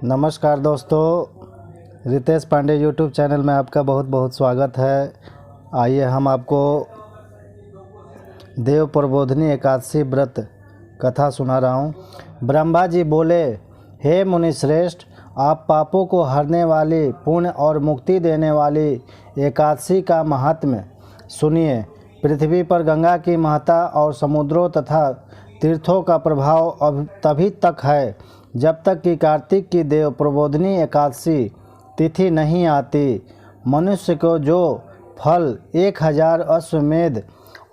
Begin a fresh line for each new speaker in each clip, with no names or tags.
नमस्कार दोस्तों, Ritesh Pandey YouTube channel में आपका बहुत बहुत स्वागत है। आइए हम आपको देव प्रबोधिनी एकादशी व्रत कथा सुना रहा हूँ। ब्रह्मा जी बोले, हे मुनि श्रेष्ठ, आप पापों को हरने वाली, पुण्य और मुक्ति देने वाली एकादशी का महात्म्य सुनिए। पृथ्वी पर गंगा की महत्ता और समुद्रों तथा तीर्थों का प्रभाव अब तभी तक है जब तक कि कार्तिक की देव प्रबोधिनी एकादशी तिथि नहीं आती। मनुष्य को जो फल 1000 अश्वमेध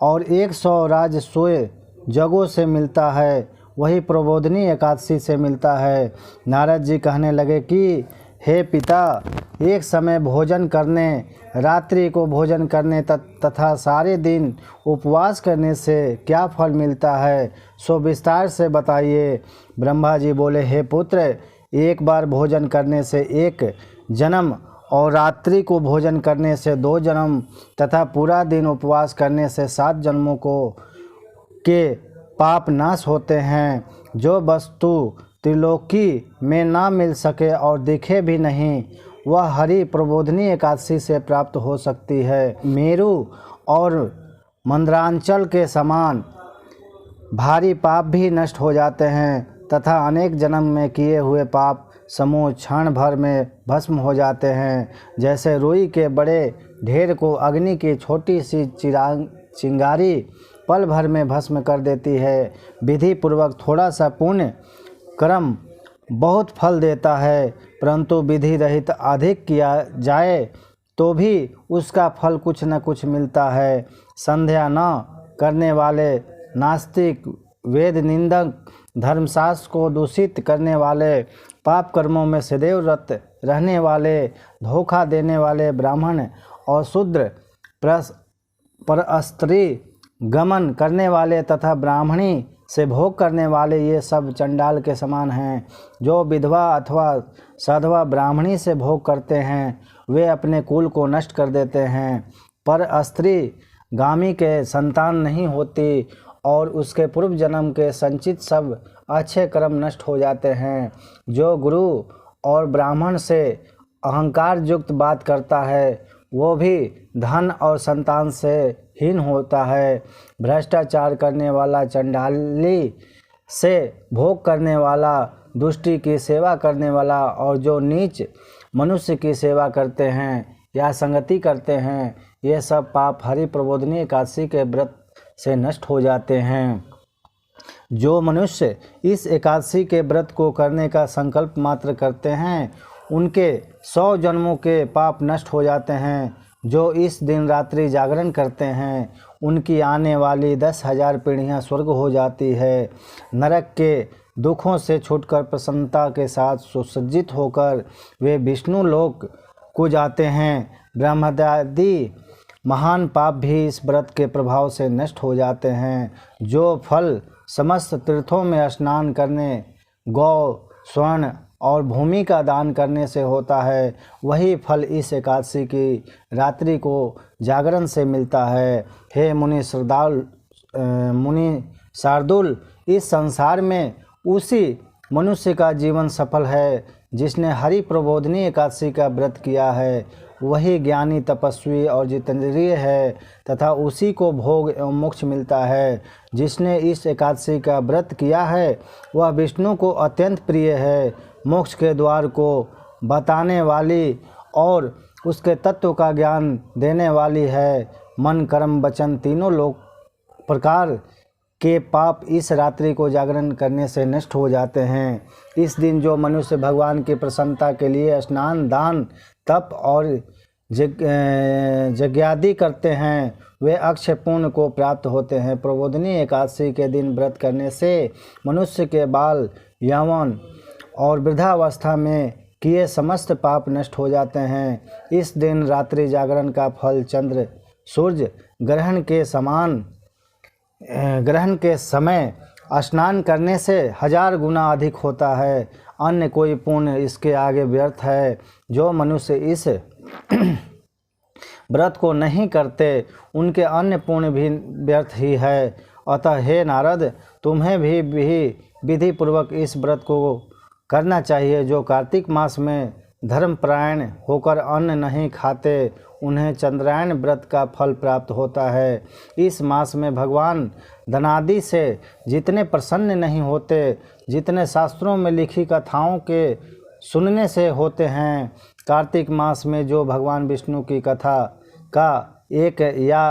और 100 राजसूय जगों से मिलता है, वही प्रबोधिनी एकादशी से मिलता है। नारद जी कहने लगे कि हे पिता, एक समय भोजन करने, रात्रि को भोजन करने तथा सारे दिन उपवास करने से क्या फल मिलता है, सो विस्तार से बताइए। ब्रह्मा जी बोले, हे पुत्र, एक बार भोजन करने से 1 जन्म और रात्रि को भोजन करने से 2 जन्म तथा पूरा दिन उपवास करने से 7 जन्मों के पाप नाश होते हैं। जो वस्तु त्रिलोकी में ना मिल सके और दिखे भी नहीं, वह हरि प्रबोधिनी एकादशी से प्राप्त हो सकती है। मेरु और मंदरांचल के समान भारी पाप भी नष्ट हो जाते हैं तथा अनेक जन्म में किए हुए पाप समूह क्षण भर में भस्म हो जाते हैं। जैसे रुई के बड़े ढेर को अग्नि की छोटी सी चिंगारी पल भर में भस्म कर देती है। विधि पूर्वक थोड़ा सा पुण्य कर्म बहुत फल देता है, परंतु विधि रहित अधिक किया जाए तो भी उसका फल कुछ न कुछ मिलता है। संध्या न करने वाले नास्तिक, वेद निंदक, धर्मशास्त्र को दूषित करने वाले, पाप कर्मों में सदैव रत रहने वाले, धोखा देने वाले ब्राह्मण और शूद्र, परस्त्री गमन करने वाले तथा ब्राह्मणी से भोग करने वाले, ये सब चंडाल के समान हैं। जो विधवा अथवा साधवा ब्राह्मणी से भोग करते हैं, वे अपने कुल को नष्ट कर देते हैं। पर स्त्री गामी के संतान नहीं होती और उसके पूर्व जन्म के संचित सब अच्छे कर्म नष्ट हो जाते हैं। जो गुरु और ब्राह्मण से अहंकार युक्त बात करता है, वो भी धन और संतान से हीन होता है। भ्रष्टाचार करने वाला, चंडाली से भोग करने वाला, दुष्टि की सेवा करने वाला और जो नीच मनुष्य की सेवा करते हैं या संगति करते हैं, ये सब पाप हरि प्रबोधिनी एकादशी के व्रत से नष्ट हो जाते हैं। जो मनुष्य इस एकादशी के व्रत को करने का संकल्प मात्र करते हैं, उनके 100 जन्मों के पाप नष्ट हो जाते हैं। जो इस दिन रात्रि जागरण करते हैं, उनकी आने वाली 10,000 पीढ़ियाँ स्वर्ग हो जाती है। नरक के दुखों से छूटकर प्रसन्नता के साथ सुसज्जित होकर वे विष्णु लोक को जाते हैं। ब्रह्मत्यादि महान पाप भी इस व्रत के प्रभाव से नष्ट हो जाते हैं। जो फल समस्त तीर्थों में स्नान करने, गौ, स्वर्ण और भूमि का दान करने से होता है, वही फल इस एकादशी की रात्रि को जागरण से मिलता है। हे मुनि शार्दुल, इस संसार में उसी मनुष्य का जीवन सफल है जिसने हरि प्रबोधिनी एकादशी का व्रत किया है। वही ज्ञानी, तपस्वी और जितेंद्रिय है तथा उसी को भोग एवं मोक्ष मिलता है। जिसने इस एकादशी का व्रत किया है, वह विष्णु को अत्यंत प्रिय है। मोक्ष के द्वार को बताने वाली और उसके तत्व का ज्ञान देने वाली है। मन, कर्म, वचन तीनों लोक प्रकार के पाप इस रात्रि को जागरण करने से नष्ट हो जाते हैं। इस दिन जो मनुष्य भगवान की प्रसन्नता के लिए स्नान, दान, तप और यज्ञादि करते हैं, वे अक्षय पुण्य को प्राप्त होते हैं। प्रबोधिनी एकादशी के दिन व्रत करने से मनुष्य के बाल, यौवन और वृद्धावस्था में किए समस्त पाप नष्ट हो जाते हैं। इस दिन रात्रि जागरण का फल चंद्र सूर्य ग्रहण के समय स्नान करने से 1000 गुना अधिक होता है। अन्य कोई पुण्य इसके आगे व्यर्थ है। जो मनुष्य इस व्रत को नहीं करते, उनके अन्य पुण्य भी व्यर्थ ही है। अतः हे नारद, तुम्हें भी विधि पूर्वक इस व्रत को करना चाहिए। जो कार्तिक मास में धर्मपरायण होकर अन्न नहीं खाते उन्हें चंद्रायण व्रत का फल प्राप्त होता है। इस मास में भगवान धनादि से जितने प्रसन्न नहीं होते जितने शास्त्रों में लिखी कथाओं के सुनने से होते हैं। कार्तिक मास में जो भगवान विष्णु की कथा का एक या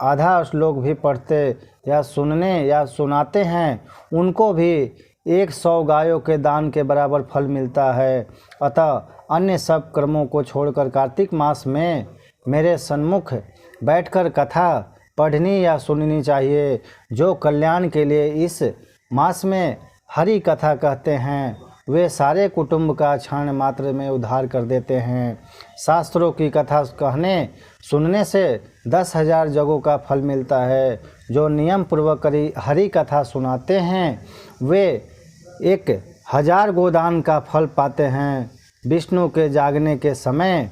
आधा श्लोक भी पढ़ते या सुनने या सुनाते हैं उनको भी 100 गायों के दान के बराबर फल मिलता है। अतः अन्य सब कर्मों को छोड़कर कार्तिक मास में मेरे सन्मुख बैठकर कथा पढ़नी या सुननी चाहिए। जो कल्याण के लिए इस मास में हरि कथा कहते हैं वे सारे कुटुंब का क्षण मात्र में उद्धार कर देते हैं। शास्त्रों की कथा कहने सुनने से 10,000 जगों का फल मिलता है। जो नियम पूर्वक हरि कथा सुनाते हैं वे 1000 गोदान का फल पाते हैं। विष्णु के जागने के समय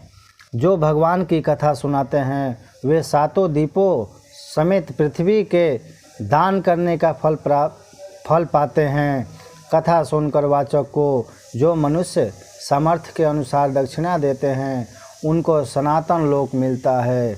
जो भगवान की कथा सुनाते हैं वे 7 दीपों समेत पृथ्वी के दान करने का फल पाते हैं। कथा सुनकर वाचक को जो मनुष्य सामर्थ्य के अनुसार दक्षिणा देते हैं उनको सनातन लोक मिलता है।